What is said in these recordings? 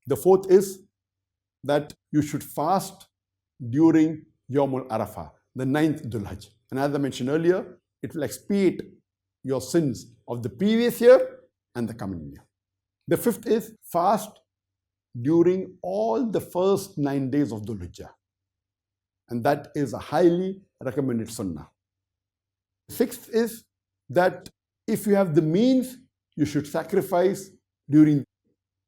The fourth is that you should fast during Yawmul Arafah, the 9th Dhul Hijjah. And as I mentioned earlier, it will expiate your sins of the previous year and the coming year. The fifth is fast during all the first 9 days of Dhul Hijjah. And that is a highly recommended sunnah. Sixth is that if you have the means, you should sacrifice during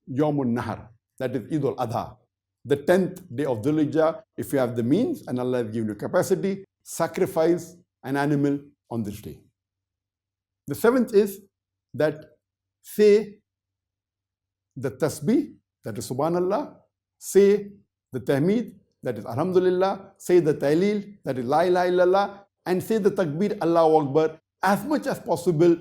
Yawmul Nahar, that is Eid al-Adha, the 10th day of Dhul Hijjah. If you have the means and Allah has given you capacity, sacrifice an animal on this day. The seventh is that say the tasbih, that is Subhanallah, say the tahmeed, that is Alhamdulillah, say the tahleel, that is La ilaha illallah, and say the takbir, Allahu Akbar, as much as possible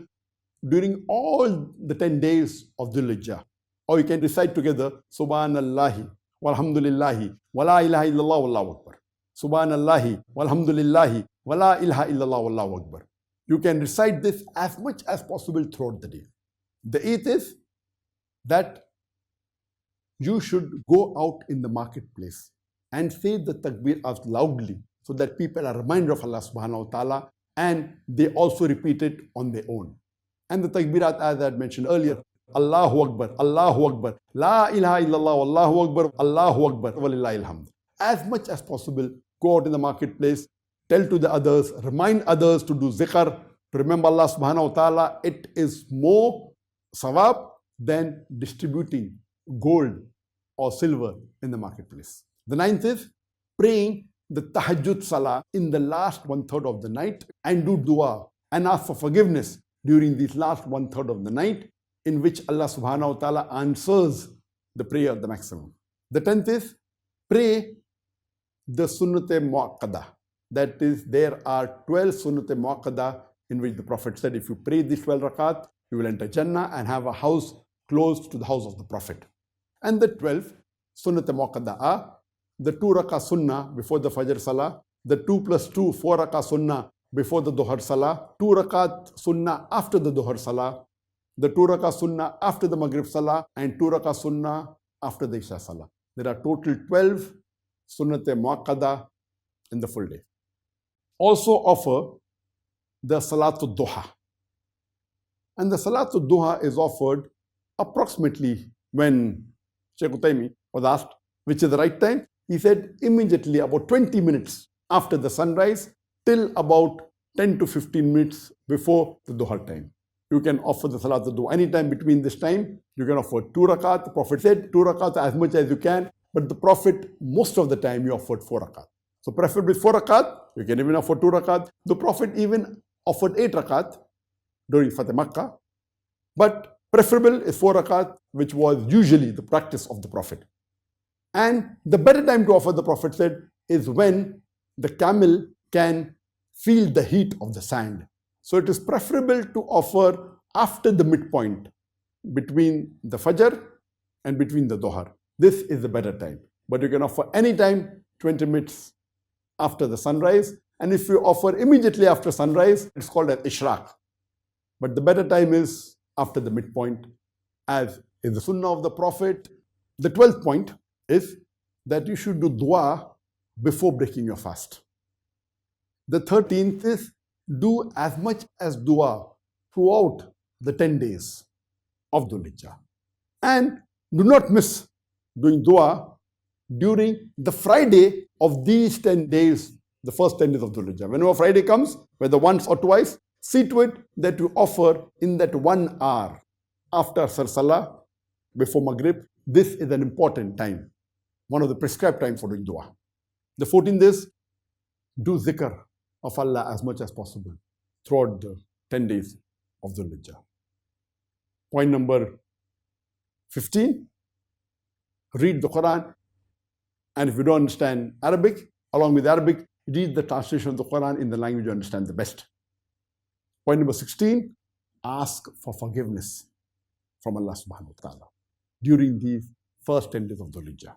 during all the 10 days of Dhul Hijjah. Or you can recite together, Subhanallahi, walhamdulillahi, wa la ilaha illallah, wallahu Akbar. Subhanallahi, walhamdulillahi, wa la ilaha illallah, wallahu Akbar. You can recite this as much as possible throughout the day. The eighth is that you should go out in the marketplace and say the takbir out loudly so that people are reminded of Allah subhanahu wa ta'ala and they also repeat it on their own. And the takbirat, as I had mentioned earlier, Allahu Akbar, Allahu Akbar, La ilaha illallah, Allahu Akbar, Allahu Akbar, walillahi alhamd. As much as possible, go out in the marketplace, tell to the others, remind others to do zikr, to remember Allah subhanahu wa ta'ala. It is more sawab than distributing gold or silver in the marketplace. The ninth is praying the tahajjud salah in the last 1/3 of the night and do dua and ask for forgiveness during this last 1/3 of the night, in which Allah subhanahu wa ta'ala answers the prayer the maximum. The 10th is pray the sunnat-e muakkada. That is, there are 12 sunnat-e muakkada in which the Prophet said, if you pray these 12 rakat, you will enter Jannah and have a house close to the house of the Prophet. And the 12 sunnat-e muakkada are the 2 rakah sunnah before the Fajr Salah, the 2 + 2, 4 rakah sunnah before the Dhuhr Salah, 2 rakat sunnah after the Dhuhr Salah, the 2 rakah sunnah after the Maghrib Salah, and 2 rakah sunnah after the Isha Salah. There are total 12 sunnat-e muakkada in the full day. Also offer the Salatul Duha. And the Salatul Duha is offered approximately when Shaykh Utaimi was asked, which is the right time? He said immediately about 20 minutes after the sunrise till about 10 to 15 minutes before the Dhuhr time. You can offer the Salatul Duha anytime between this time. You can offer 2 rakat. The Prophet said 2 rakat as much as you can, but the Prophet most of the time he offered 4 rakat. So preferably 4 rakat. You can even offer 2 rakat. The Prophet even offered 8 rakat during Fateh Makkah, but preferable is 4 rakat, which was usually the practice of the Prophet. And the better time to offer, the Prophet said, is when the camel can feel the heat of the sand. So it is preferable to offer after the midpoint between the Fajr and between the Dhuhr. This is the better time. But you can offer any time 20 minutes after the sunrise. And if you offer immediately after sunrise, it's called an Ishraq. But the better time is after the midpoint, as is the Sunnah of the Prophet. The 12th point is that you should do dua before breaking your fast. The 13th is do as much as dua throughout the 10 days of Dhul Hijjah. And do not miss doing dua during the Friday of these 10 days, the first 10 days of Dhul Hijjah. Whenever Friday comes, whether once or twice, see to it that you offer in that 1 hour after Asr Salah, before Maghrib. This is an important time, one of the prescribed times for doing dua. The 14th is do zikr of Allah as much as possible throughout the 10 days of Dhul Hijjah. Point number 15, read the Quran. And if you don't understand Arabic, along with Arabic, read the translation of the Quran in the language you understand the best. Point number 16, ask for forgiveness from Allah subhanahu wa ta'ala during these first 10 days of Dhul Hijjah.